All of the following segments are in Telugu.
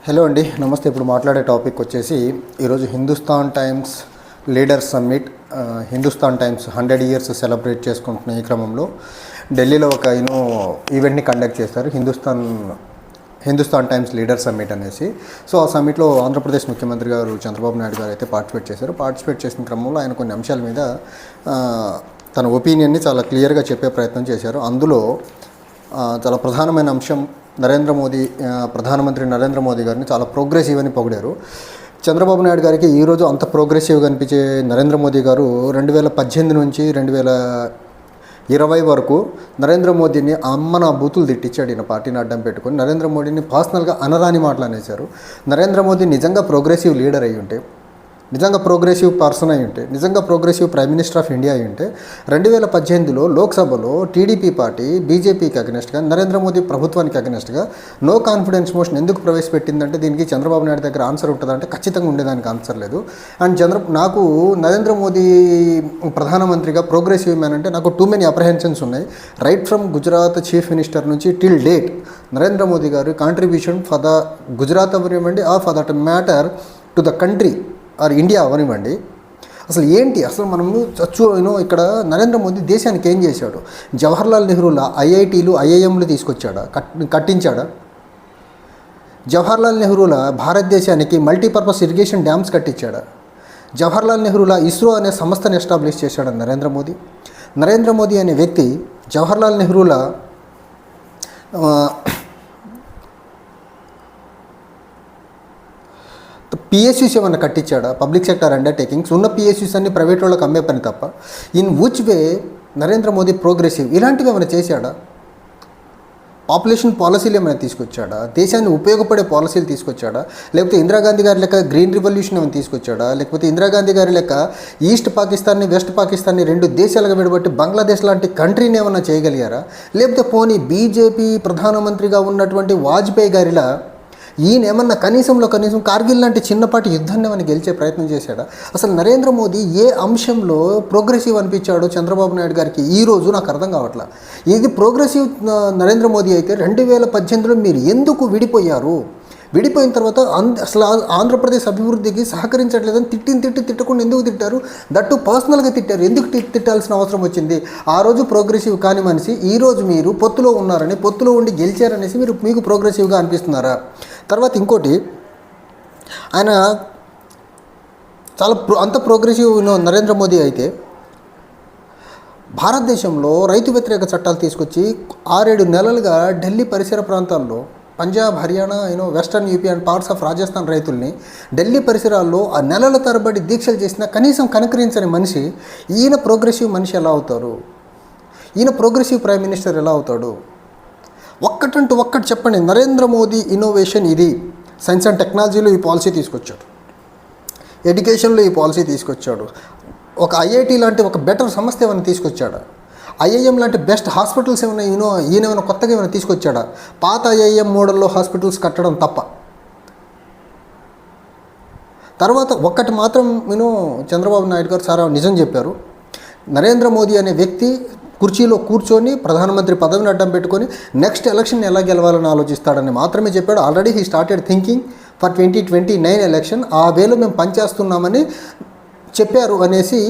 హలో అండి, నమస్తే. ఇప్పుడు మాట్లాడే టాపిక్ వచ్చేసి ఈరోజు Hindustan times leaders summit, Hindustan times 100 years celebrate చేసుకుంటున్న ఈ క్రమంలో ఢిల్లీలో ఒక ఈవెంట్ని కండక్ట్ చేస్తారు, హిందుస్థాన్ టైమ్స్ లీడర్ సమ్మిట్ అనేసి. సో ఆ సమ్మిట్లో ఆంధ్రప్రదేశ్ ముఖ్యమంత్రి గారు చంద్రబాబు నాయుడు గారు అయితే పార్టిసిపేట్ చేసిన క్రమంలో ఆయన కొన్ని అంశాల మీద తన ఒపీనియన్ని చాలా క్లియర్గా చెప్పే ప్రయత్నం చేశారు. అందులో చాలా ప్రధానమైన అంశం, ప్రధానమంత్రి నరేంద్ర మోదీ గారిని చాలా ప్రోగ్రెసివ్ అని పొగిడారు. చంద్రబాబు నాయుడు గారికి ఈరోజు అంత ప్రోగ్రెసివ్గా అనిపించే నరేంద్ర మోదీ గారు 2018 నుంచి 2020 వరకు నరేంద్ర మోదీని అమ్మన బూతులు తిట్టించాడు. ఈయన పార్టీని అడ్డం పెట్టుకొని నరేంద్ర మోడీని పర్సనల్గా అనరాని మాటలు అనేశారు. నరేంద్ర మోదీ నిజంగా ప్రోగ్రెసివ్ లీడర్ అయి ఉంటే, నిజంగా ప్రోగ్రెసివ్ పర్సన్ అయి ఉంటే, నిజంగా progressive prime minister of India అయి ఉంటే 2018లో లోక్సభలో టీడీపీ పార్టీ బీజేపీకి అగెనెస్ట్గా, నరేంద్ర మోదీ ప్రభుత్వానికి అగెనెస్ట్గా నో కాన్ఫిడెన్స్ మోషన్ ఎందుకు ప్రవేశపెట్టిందంటే దీనికి చంద్రబాబు నాయుడు దగ్గర ఆన్సర్ ఉంటుందంటే ఖచ్చితంగా ఉండేదానికి ఆన్సర్ లేదు. అండ్ నాకు నరేంద్ర మోదీ ప్రధానమంత్రిగా ప్రోగ్రెసివ్ మ్యాన్ అంటే నాకు టూ మెనీ అప్రహెన్షన్స్ ఉన్నాయి. Right from Gujarat chief minister నుంచి టిల్ డేట్ నరేంద్ర మోదీ గారి కాంట్రిబ్యూషన్ ఫర్ ద గుజరాత్ అవనివ్వండి, or for that matter to the country or India అవనివ్వండి, అసలు ఏంటి, అసలు మనము ఇక్కడ నరేంద్ర మోదీ దేశానికి ఏం చేశాడు? జవహర్లాల్ నెహ్రూలా ఐఐటీలు ఐఐఎంలు తీసుకొచ్చాడా, కట్టించాడా? జవహర్లాల్ నెహ్రూలా భారతదేశానికి మల్టీపర్పస్ ఇరిగేషన్ డ్యామ్స్ కట్టించాడా? జవహర్లాల్ నెహ్రూలా ఇస్రో అనే సంస్థను ఎస్టాబ్లిష్ చేశాడా నరేంద్ర మోదీ? నరేంద్ర మోదీ అనే వ్యక్తి జవహర్లాల్ నెహ్రూలా పిఎస్యూస్ ఏమన్నా కట్టించాడా? పబ్లిక్ సెక్టర్ అండర్టేకింగ్స్ ఉన్న పిఎస్యూస్ అన్ని ప్రైవేట్ వాళ్ళకి అమ్మే పని తప్ప. In which way Narendra Modi progressive ఇలాంటివి ఏమైనా చేశాడా? పాపులేషన్ పాలసీలు ఏమైనా తీసుకొచ్చాడా? దేశాన్ని ఉపయోగపడే పాలసీలు తీసుకొచ్చాడా? లేకపోతే ఇందిరాగాంధీ గారి లెక్క గ్రీన్ రివల్యూషన్ ఏమైనా తీసుకొచ్చాడా? లేకపోతే ఇందిరాగాంధీ గారి లెక్క ఈస్ట్ పాకిస్తాన్ని వెస్ట్ పాకిస్తాన్ని 2 దేశాలుగా విడబట్టి బంగ్లాదేశ్ లాంటి కంట్రీని ఏమైనా చేయగలిగారా? లేకపోతే పోనీ బీజేపీ ప్రధానమంత్రిగా ఉన్నటువంటి వాజ్పేయి గారిలా ఈయన ఏమన్నా కనీసం కార్గిల్ లాంటి చిన్నపాటి యుద్ధాన్ని ఏమైనా గెలిచే ప్రయత్నం చేశాడా? అసలు నరేంద్ర మోదీ ఏ అంశంలో ప్రోగ్రెసివ్ అనిపించాడో చంద్రబాబు నాయుడు గారికి ఈరోజు నాకు అర్థం కావట్లా. ఇది ప్రోగ్రెసివ్ నరేంద్ర మోదీ అయితే 2018లో మీరు ఎందుకు విడిపోయారు? విడిపోయిన తర్వాత అసలు ఆంధ్రప్రదేశ్ అభివృద్ధికి సహకరించట్లేదని తిట్టకుండా ఎందుకు తిట్టారు? దట్టు పర్సనల్గా తిట్టారు. ఎందుకు తిట్టాల్సిన అవసరం వచ్చింది? ఆ రోజు ప్రోగ్రెసివ్ కాని మనిషి ఈరోజు మీరు పొత్తులో ఉన్నారని, పొత్తులో ఉండి గెలిచారనేసి మీకు ప్రోగ్రెసివ్గా అనిపిస్తున్నారా? తర్వాత ఇంకోటి, ఆయన అంత ప్రోగ్రెసివ్ నరేంద్ర మోదీ అయితే భారతదేశంలో రైతు వ్యతిరేక చట్టాలు తీసుకొచ్చి 6-7 నెలలుగా ఢిల్లీ పరిసర ప్రాంతాల్లో Punjab, Haryana, western UP and parts of Rajasthan రైతుల్ని ఢిల్లీ పరిసరాల్లో ఆ నెలల తరబడి దీక్షలు చేసిన కనీసం కనకరించని మనిషి ఈయన ప్రోగ్రెసివ్ మనిషి ఎలా అవుతారు? ఈయన ప్రోగ్రెసివ్ ప్రైమ్ మినిస్టర్ ఎలా అవుతాడు? ఒక్కటంటూ ఒక్కటి చెప్పండి. నరేంద్ర మోదీ ఇన్నోవేషన్ ఇది. సైన్స్ అండ్ టెక్నాలజీలో ఈ పాలసీ తీసుకొచ్చాడు, ఎడ్యుకేషన్లో ఈ పాలసీ తీసుకొచ్చాడు, ఒక ఐఐటి లాంటి ఒక బెటర్ సంస్థ ఏమైనా తీసుకొచ్చాడా? ఐఐఎం లాంటి బెస్ట్ హాస్పిటల్స్ ఏమైనా ఈయన ఏమైనా కొత్తగా ఏమైనా తీసుకొచ్చాడా? పాత ఐఐఎం మోడల్లో హాస్పిటల్స్ కట్టడం తప్ప. తర్వాత ఒక్కటి మాత్రం చంద్రబాబు నాయుడు గారు చాలా నిజం చెప్పారు. నరేంద్ర మోదీ అనే వ్యక్తి కుర్చీలో కూర్చొని ప్రధానమంత్రి పదవిని అడ్డం పెట్టుకొని నెక్స్ట్ ఎలక్షన్ ఎలా గెలవాలని ఆలోచిస్తాడని మాత్రమే చెప్పాడు. Already he started thinking for 2029 election. ఆ వేలో మేము పనిచేస్తున్నామని చెప్పారు అనేసి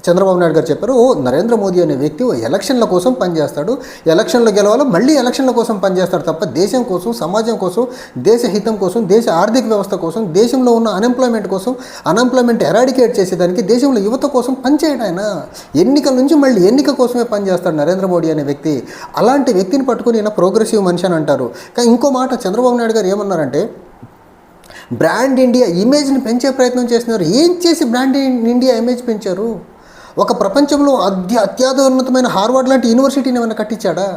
చంద్రబాబు నాయుడు గారు చెప్పారు. నరేంద్ర మోదీ అనే వ్యక్తి ఎలక్షన్ల కోసం పనిచేస్తాడు, ఎలక్షన్లో గెలవాలో మళ్ళీ ఎలక్షన్ల కోసం పనిచేస్తాడు తప్ప దేశం కోసం, సమాజం కోసం, దేశ హితం కోసం, దేశ ఆర్థిక వ్యవస్థ కోసం, దేశంలో ఉన్న అన్ఎంప్లాయ్మెంట్ ఎరాడికేట్ చేసేదానికి, దేశంలో యువత కోసం పనిచేయడం. ఆయన ఎన్నికల నుంచి మళ్ళీ ఎన్నిక కోసమే పనిచేస్తాడు నరేంద్ర మోడీ అనే వ్యక్తి. అలాంటి వ్యక్తిని పట్టుకుని ఈయన ప్రోగ్రెసివ్ మనిషి అని అంటారు. కానీ ఇంకో మాట, చంద్రబాబు నాయుడు గారు ఏమన్నారంటే బ్రాండ్ ఇండియా ఇమేజ్ని పెంచే ప్రయత్నం చేస్తున్నారు. ఏం చేసి బ్రాండ్ ఇండియా ఇమేజ్ పెంచారు? ఒక ప్రపంచంలో అత్యాధున్నతమైన హార్వర్డ్ లాంటి యూనివర్సిటీని ఏమైనా కట్టించాడా?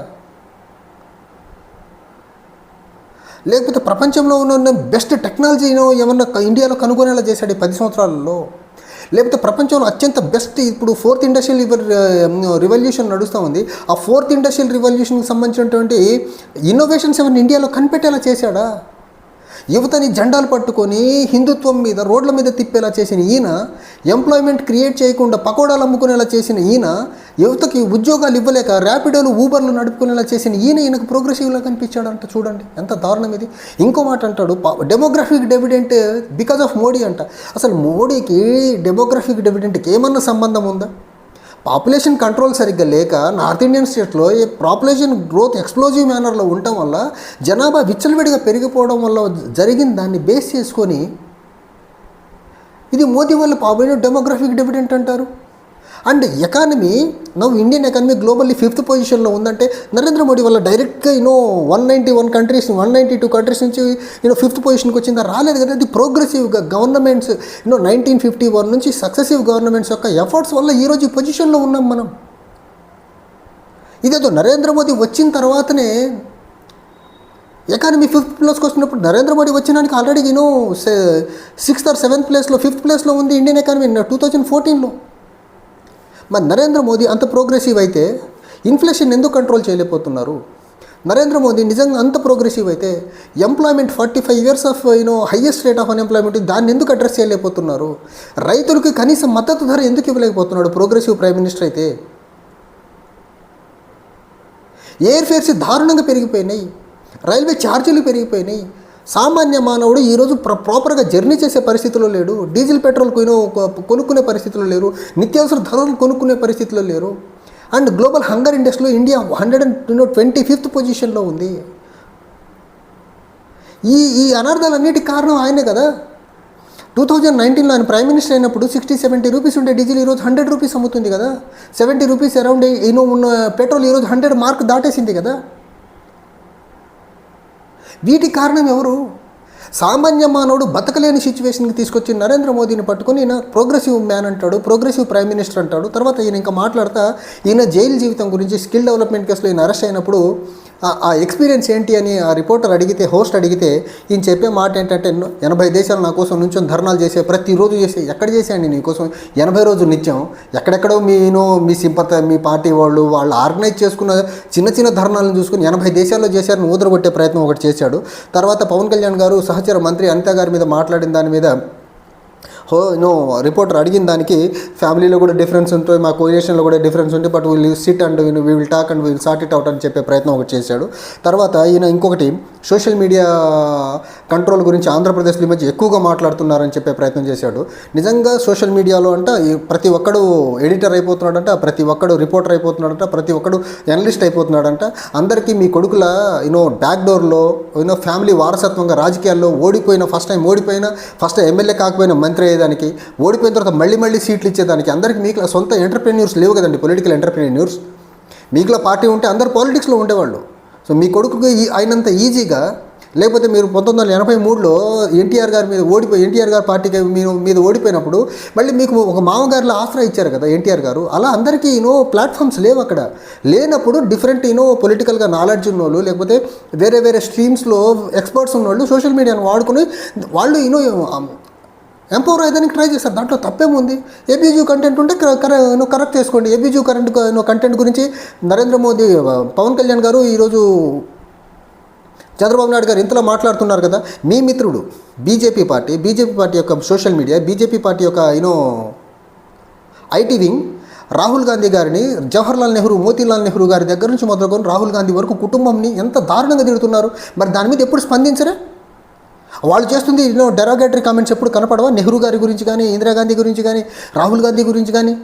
లేకపోతే ప్రపంచంలో ఉన్న బెస్ట్ టెక్నాలజీను ఏమన్నా ఇండియాలో కనుగొనేలా చేశాడు ఈ 10 సంవత్సరాలలో? లేకపోతే ప్రపంచంలో అత్యంత బెస్ట్ ఇప్పుడు 4th ఇండస్ట్రియల్ రివల్యూషన్ నడుస్తూ ఉంది. ఆ 4th ఇండస్ట్రియల్ రివల్యూషన్కి సంబంధించినటువంటి ఇన్నోవేషన్స్ ఏమైనా ఇండియాలో కనిపెట్టేలా చేశాడా? యువతని జెండాలు పట్టుకొని హిందుత్వం మీద రోడ్ల మీద తిప్పేలా చేసిన ఈయన, ఎంప్లాయ్మెంట్ క్రియేట్ చేయకుండా పకోడాలు అమ్ముకునేలా చేసిన ఈయన, యువతకి ఉద్యోగాలు ఇవ్వలేక ర్యాపిడోలు ఊబర్లు నడుపుకునేలా చేసిన ఈయనకు ప్రోగ్రెసివ్లా కనిపించాడంట. చూడండి ఎంత దారుణం ఇది. ఇంకో మాట అంటాడు, demographic dividend because of Modi అంట. అసలు మోడీకి డెమోగ్రఫిక్ డివిడెంట్కి ఏమన్నా సంబంధం ఉందా? పాపులేషన్ కంట్రోల్ సరిగ్గా లేక నార్త్ ఇండియన్ స్టేట్లో పాపులేషన్ గ్రోత్ ఎక్స్ప్లోజివ్ మేనర్లో ఉండటం వల్ల, జనాభా విచ్చలవిడిగా పెరిగిపోవడం వల్ల జరిగిన దాన్ని బేస్ చేసుకొని ఇది మోదీ వల్ల పాపులేషన్ డెమోగ్రఫిక్ డివిడెంట్ అంటారు. And economy Indian economy globally 5th పొజిషన్లో ఉందంటే నరేంద్ర మోడీ వల్ల డైరెక్ట్గా 192 కంట్రీస్ నుంచి 5th పొజిషన్కి వచ్చిందా? రాలేదు కదా. అది ప్రోగ్రెసివ్గా గవర్నమెంట్స్ 1951 నుంచి సక్సెసివ్ గవర్నమెంట్స్ యొక్క ఎఫర్ట్స్ వల్ల ఈరోజు ఈ పొజిషన్లో ఉన్నాం మనం. ఇదేదో నరేంద్ర మోదీ వచ్చిన తర్వాతనే ఎకానమీ 5th ప్లేస్కి వస్తున్నప్పుడు, నరేంద్ర మోడీ వచ్చినానికి ఆల్రెడీ 6th or 7th ప్లేస్లో 5th ప్లేస్లో ఉంది ఇండియన్ ఎకానమీ 2014లో. మరి నరేంద్ర మోదీ అంత ప్రోగ్రెసివ్ అయితే ఇన్ఫ్లేషన్ ఎందుకు కంట్రోల్ చేయలేకపోతున్నారు? నరేంద్ర మోదీ నిజంగా అంత ప్రోగ్రెసివ్ అయితే employment 45 years of highest rate of unemployment, దాన్ని ఎందుకు అడ్రస్ చేయలేకపోతున్నారు? రైతులకి కనీసం మద్దతు ధర ఎందుకు ఇవ్వలేకపోతున్నాడు ప్రోగ్రెసివ్ ప్రైమ్ మినిస్టర్ అయితే? ఎయిర్ ఫేర్స్ దారుణంగా పెరిగిపోయినాయి, రైల్వే ఛార్జీలు పెరిగిపోయినాయి. సామాన్య మానవుడు ఈరోజు ప్రాపర్గా జర్నీ చేసే పరిస్థితిలో లేడు. డీజిల్ పెట్రోల్ కొనుక్కునే పరిస్థితిలో లేరు. నిత్యావసర ధరలు కొనుక్కునే పరిస్థితిలో లేరు. అండ్ గ్లోబల్ హంగర్ ఇండెక్స్లో ఇండియా 125th పొజిషన్లో ఉంది. ఈ అనర్థాలన్నిటికీ కారణం ఆయనే కదా. 2019లో ఆయన ప్రైమ్ మినిస్టర్ అయినప్పుడు 60-70 రూపీస్ ఉండే డీజిల్ ఈరోజు 100 రూపీస్ అమ్ముతుంది కదా. 70 రూపీస్ అరౌండ్ ఉన్న పెట్రోల్ ఈరోజు 100 మార్క్ దాటేసింది కదా. వీటికి కారణం ఎవరు? సామాన్య మానవుడు బతకలేని సిచ్యువేషన్కి తీసుకొచ్చి నరేంద్ర మోదీని పట్టుకొని ఈయన ప్రోగ్రెసివ్ మ్యాన్ అంటాడు, ప్రోగ్రెసివ్ ప్రైమ్ మినిస్టర్ అంటాడు. తర్వాత ఈయన ఇంకా మాట్లాడతా ఈయన జైలు జీవితం గురించి, స్కిల్ డెవలప్మెంట్ కేసులో ఈయన అరెస్ట్ అయినప్పుడు ఆ ఎక్స్పీరియన్స్ ఏంటి అని ఆ రిపోర్టర్ అడిగితే, హోస్ట్ అడిగితే, ఈయన చెప్పే మాట ఏంటంటే 80 దేశాలు నా కోసం నుంచొని ధర్నాలు చేసే, ప్రతిరోజు చేసే. ఎక్కడ చేశాండి నీకోసం 80 రోజులు నిత్యం? ఎక్కడెక్కడో మీ మీ పార్టీ వాళ్ళు ఆర్గనైజ్ చేసుకున్న చిన్న చిన్న ధర్నాలను చూసుకుని 80 దేశాల్లో చేశారని ఊదరగొట్టే ప్రయత్నం ఒకటి చేశాడు. తర్వాత పవన్ కళ్యాణ్ గారు సహచర మంత్రి అనిత గారి మీద మాట్లాడిన దాని మీద రిపోర్టర్ అడిగిన దానికి ఫ్యామిలీలో కూడా డిఫరెన్స్ ఉంటుంది, మా కోరిలేషన్లో కూడా డిఫరెన్స్ ఉంటుంది, but will SIT and we will talk and will sort it out అని చెప్పే ప్రయత్నం ఒకటి చేశాడు. తర్వాత ఈయన ఇంకొకటి సోషల్ మీడియా కంట్రోల్ గురించి ఆంధ్రప్రదేశ్లో మధ్య ఎక్కువగా మాట్లాడుతున్నారని చెప్పే ప్రయత్నం చేశాడు. నిజంగా సోషల్ మీడియాలో ప్రతి ఒక్కడు ఎడిటర్ అయిపోతున్నాడంట, ప్రతి ఒక్కడు రిపోర్టర్ అయిపోతున్నాడంట, ప్రతి ఒక్కడు జర్నలిస్ట్ అయిపోతున్నాడంట. అందరికీ మీ కొడుకుల బ్యాక్ డోర్లో ఫ్యామిలీ వారసత్వంగా రాజకీయాల్లో ఫస్ట్ టైం ఎమ్మెల్యే కాకపోయినా మంత్రి అయ్యేదానికి, ఓడిపోయిన తర్వాత మళ్ళీ సీట్లు ఇచ్చేదానికి అందరికీ మీకు సొంత ఎంటర్ప్రెన్యూర్స్ లేవు కదండి, పొలిటికల్ ఎంటర్ప్రెన్యూర్స్. మీకులో పార్టీ ఉంటే అందరు పాలిటిక్స్లో ఉండేవాళ్ళు. సో మీ కొడుకుకి అయినంత ఈజీగా, లేకపోతే మీరు 1983లో ఎన్టీఆర్ గారి పార్టీకి మీద ఓడిపోయినప్పుడు మళ్ళీ మీకు ఒక మామగారిలో ఆసరా ఇచ్చారు కదా ఎన్టీఆర్ గారు. అలా అందరికీ ప్లాట్ఫామ్స్ లేవు అక్కడ. లేనప్పుడు డిఫరెంట్ పొలిటికల్గా నాలెడ్జ్ ఉన్నోళ్ళు, లేకపోతే వేరే స్ట్రీమ్స్లో ఎక్స్పర్ట్స్ ఉన్నోళ్ళు సోషల్ మీడియాను వాడుకుని వాళ్ళు ఎంపవర్ అయ్యేదానికి ట్రై చేస్తారు. దాంట్లో తప్పేముంది? ఏబీజీ కంటెంట్ ఉంటే కరెక్ట్ చేసుకోండి. ఏబీజీ కంటెంట్ గురించి నరేంద్ర మోదీ, పవన్ కళ్యాణ్ గారు ఈరోజు చంద్రబాబు నాయుడు గారు ఇంతలో మాట్లాడుతున్నారు కదా. మీ మిత్రుడు బీజేపీ పార్టీ యొక్క సోషల్ మీడియా, బీజేపీ పార్టీ యొక్క ఐటీ వింగ్ రాహుల్ గాంధీ గారిని జవహర్లాల్ నెహ్రూ, మోతీలాల్ నెహ్రూ గారి దగ్గర నుంచి మొదలుకొని రాహుల్ గాంధీ వరకు కుటుంబంని ఎంత దారుణంగా తిడుతున్నారు. మరి దాని మీద ఎప్పుడు స్పందించరే? వాళ్ళు చేస్తుంది డెరోగేటరీ కామెంట్స్ ఎప్పుడు కనపడవా? నెహ్రూ గారి గురించి కానీ, ఇందిరాగాంధీ గురించి కానీ, రాహుల్ గాంధీ గురించి కానీ,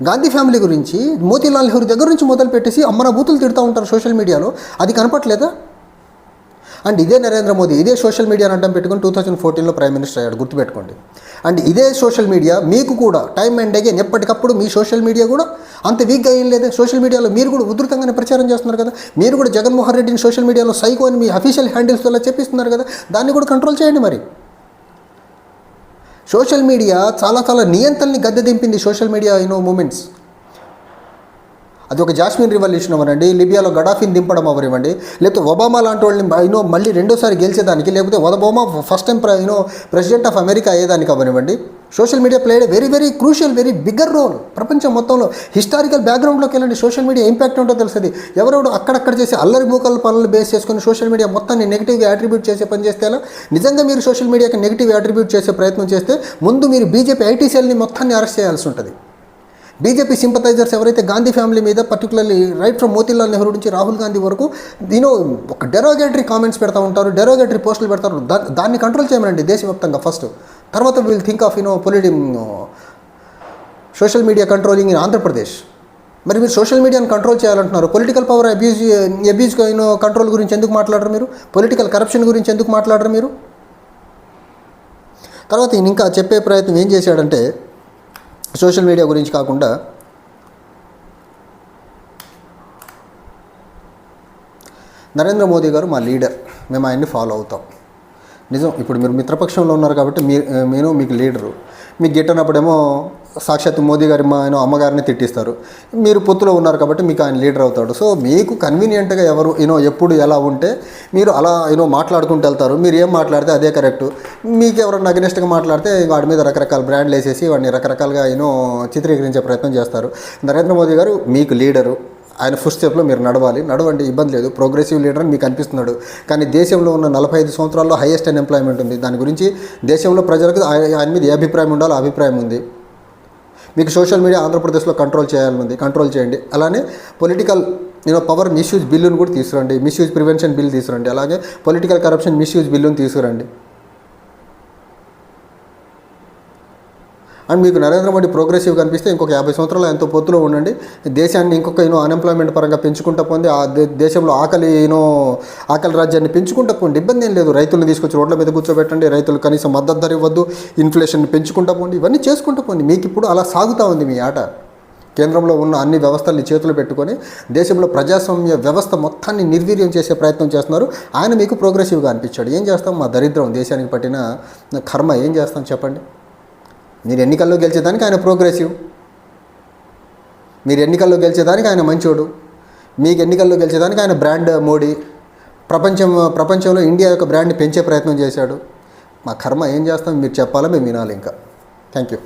గాంధీ ఫ్యామిలీ గురించి, మోతీలాల్ నెహ్రూ దగ్గర నుంచి మొదలు పెట్టేసి అమ్మన బూతులు తిడుతూ ఉంటారు సోషల్ మీడియాలో. అది కనపట్లేదా? అండ్ ఇదే నరేంద్ర మోదీ ఇదే సోషల్ మీడియాను అడ్డం పెట్టుకుని 2014లో ప్రైమ్ మినిస్టర్ అయ్యాడు, గుర్తుపెట్టుకోండి. అండ్ ఇదే సోషల్ మీడియా మీకు కూడా టైం అండ్ అగైన్ ఎప్పటికప్పుడు మీ సోషల్ మీడియా కూడా అంత వీక్గా ఏం లేదే. సోషల్ మీడియాలో మీరు కూడా ఉధృతంగానే ప్రచారం చేస్తున్నారు కదా. మీరు కూడా జగన్మోహన్ రెడ్డిని సోషల్ మీడియాలో సైకో అని మీ అఫీషియల్ హ్యాండిల్స్తో చెప్పిస్తున్నారు కదా. దాన్ని కూడా కంట్రోల్ చేయండి. మరి సోషల్ మీడియా చాలా నియంత్రణని గద్దె దింపింది. సోషల్ మీడియా మూమెంట్స్, అది ఒక జాస్మిన్ రివల్యూషన్ అవ్వనండి, లిబియాలో గడాఫీని దింపడం అవ్వనివ్వండి, లేకపోతే ఒబామా లాంటి వాళ్ళని మళ్ళీ రెండోసారి గెలిచేదానికి, లేకపోతే Obama first time president of America అయ్యేదానికి అవ్వనివ్వండి, social media played very very crucial, very bigger role. ప్రపంచం మొత్తంలో హిస్టారికల్ బ్యాక్గ్రౌండ్లోకి వెళ్ళండి, సోషల్ మీడియా ఇంపాక్ట్ ఉంటో తెలుస్తుంది. ఎవరెవడు అక్కడక్కడ చేసి అల్లరి మూకల పనులు బేస్ చేసుకుని సోషల్ మీడియా మొత్తాన్ని నెగిటివ్గా అట్రిబ్యూట్ చేసే పని చేస్తే ఎలా? నిజంగా మీరు సోషల్ మీడియాకి నెగిటివ్ అట్రిబ్యూట్ చేసే ప్రయత్నం చేస్తే ముందు మీరు బీజేపీ ఐటీ సెల్ని మొత్తాన్ని అరెస్ట్ చేయాల్సి ఉంటుంది. బీజేపీ సింపథైజర్స్ ఎవరైతే గాంధీ ఫ్యామిలీ మీద, particularly right from Motilal Nehru నుంచి రాహుల్ గాంధీ వరకు ఒక డెరోగేటరీ కామెంట్స్ పెడతా ఉంటారు, డెరోగేటరీ పోస్టులు పెడతారు. దాన్ని కంట్రోల్ చేయమనండి దేశవ్యాప్తంగా ఫస్ట్. తర్వాత will think of social media controlling in Andhra Pradesh. మరి మీరు సోషల్ మీడియాని control చేయాలంటున్నారు, political power abuse control గురించి ఎందుకు మాట్లాడరు మీరు? పొలిటికల్ కరప్షన్ గురించి ఎందుకు మాట్లాడరు మీరు? తర్వాత ఇంకా చెప్పే ప్రయత్నం ఏం చేశాడంటే, సోషల్ మీడియా గురించి కాకుండా నరేంద్ర మోదీ గారు మా లీడర్, మేము ఆయన్ని ఫాలో అవుతాం. నిజం, ఇప్పుడు మీరు మిత్రపక్షంలో ఉన్నారు కాబట్టి నేను మీకు లీడరు. మీకు గిట్టనప్పుడేమో సాక్షాత్ మోదీ గారి అమ్మగారిని తిట్టిస్తారు. మీరు పొత్తులో ఉన్నారు కాబట్టి మీకు ఆయన లీడర్ అవుతాడు. సో మీకు కన్వీనియంట్గా ఎవరు ఎప్పుడు ఎలా ఉంటే మీరు అలా మాట్లాడుకుంటూ వెళ్తారు. మీరు ఏం మాట్లాడితే అదే కరెక్టు. మీకు ఎవరన్నా అగెనిస్ట్గా మాట్లాడితే వాడి మీద రకరకాల బ్రాండ్లు వేసేసి వాడిని రకరకాలుగా చిత్రీకరించే ప్రయత్నం చేస్తారు. నరేంద్ర మోదీ గారు మీకు లీడరు, ఆయన ఫుట్ స్టెప్లో మీరు నడవండి, ఇబ్బంది లేదు. ప్రోగ్రెసివ్ లీడర్ అని మీకు అనిపిస్తున్నాడు. కానీ దేశంలో ఉన్న 45 సంవత్సరాల్లో హైయెస్ట్ అన్ఎంప్లాయ్మెంట్ ఉంది. దాని గురించి దేశంలో ప్రజలకు ఆయన మీద ఏ అభిప్రాయం ఉండాలో ఆ అభిప్రాయం ఉంది. మీకు సోషల్ మీడియా ఆంధ్రప్రదేశ్లో కంట్రోల్ చేయాలని ఉంది, కంట్రోల్ చేయండి. అలానే పొలిటికల్ పవర్ మిస్యూజ్ బిల్లును కూడా తీసుకురండి, మిస్యూజ్ ప్రివెన్షన్ బిల్ తీసుకురండి. అలాగే పొలిటికల్ కరప్షన్ మిస్యూజ్ బిల్లును తీసుకురండి. అండ్ మీకు నరేంద్ర మోడీ ప్రోగ్రెసివ్ కనిపిస్తే ఇంకొక 50 సంవత్సరాలు ఎంతో పొత్తులో ఉండండి. దేశాన్ని ఇంకొక అన్ఎంప్లాయ్మెంట్ పరంగా పెంచుకుంటా పోండి. ఆ దేశంలో ఆకలి రాజ్యాన్ని పెంచుకుంటా పోండి. ఇబ్బంది ఏం లేదు. రైతులను తీసుకొచ్చి రోడ్ల మీద కూర్చోబెట్టండి, రైతులు కనీసం మద్దతు ధర ఇవ్వద్దు, ఇన్ఫ్లేషన్ పెంచుకుంటా పోండి. ఇవన్నీ చేసుకుంటా పోండి. మీకు ఇప్పుడు అలా సాగుతూ ఉంది మీ ఆట. కేంద్రంలో ఉన్న అన్ని వ్యవస్థల్ని చేతులు పెట్టుకొని దేశంలో ప్రజాస్వామ్య వ్యవస్థ మొత్తాన్ని నిర్వీర్యం చేసే ప్రయత్నం చేస్తున్నారు. ఆయన మీకు ప్రోగ్రెసివ్గా అనిపించాడు. ఏం చేస్తాం? మా దరిద్రం, దేశానికి పట్టిన కర్మ. ఏం చేస్తాం చెప్పండి? మీరు ఎన్నికల్లో గెలిచేదానికి ఆయన ప్రోగ్రెసివ్, మీరు ఎన్నికల్లో గెలిచేదానికి ఆయన మంచోడు, మీకు ఎన్నికల్లో గెలిచేదానికి ఆయన బ్రాండ్ మోడీ. ప్రపంచంలో ఇండియా యొక్క బ్రాండ్ని పెంచే ప్రయత్నం చేశాడు. మా కర్మ. ఏం చేస్తాం? మీరు చెప్పాలా, మేము వినాలి. ఇంకా థ్యాంక్ యూ.